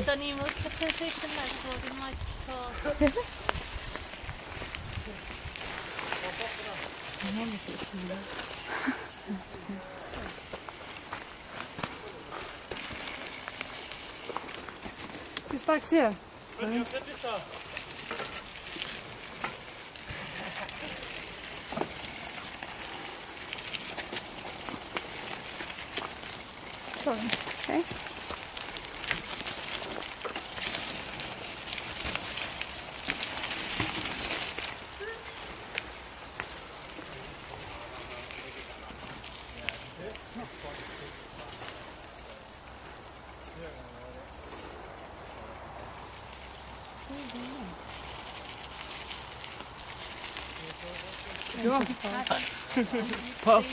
I don't even look at the position that's holding my toes. Whose bag's here? Okay. Puff.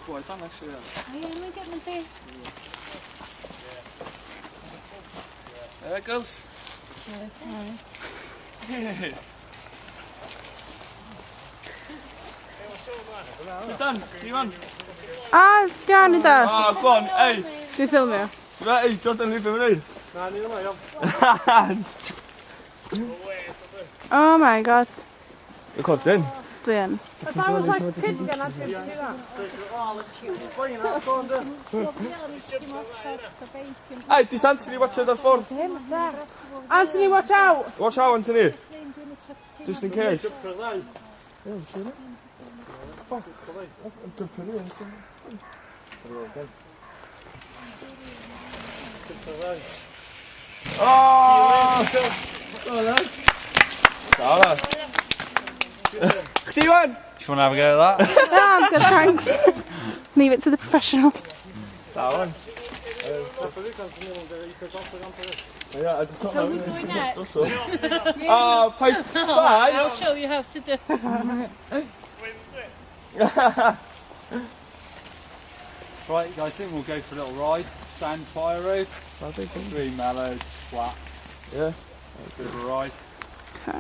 Boy, I found actually that. Oh, yeah, look at my face. There it goes. You're done. You on? Ah, gern i där. Ah, go on. Hey. Ska vi filma? Hey, Jordan, leave him alone. Oh my god. Jag kollar den. Du igen. I thought it was like pig and I'd do that. Hey, does Anthony watch it that's for? Anthony, watch out! Watch out, Anthony. Just in case. Oh! Sarah. Steven! Just want to have a go at that? Yeah, I'm good, thanks. Leave it to the professional. That one. Yeah, I just So who's doing next? pipe 5. I'll show you how to do it. Right, guys, I think we'll go for a little ride. Stand fire road. I think. Really mellow, flat. Yeah. Bit of a ride. Okay.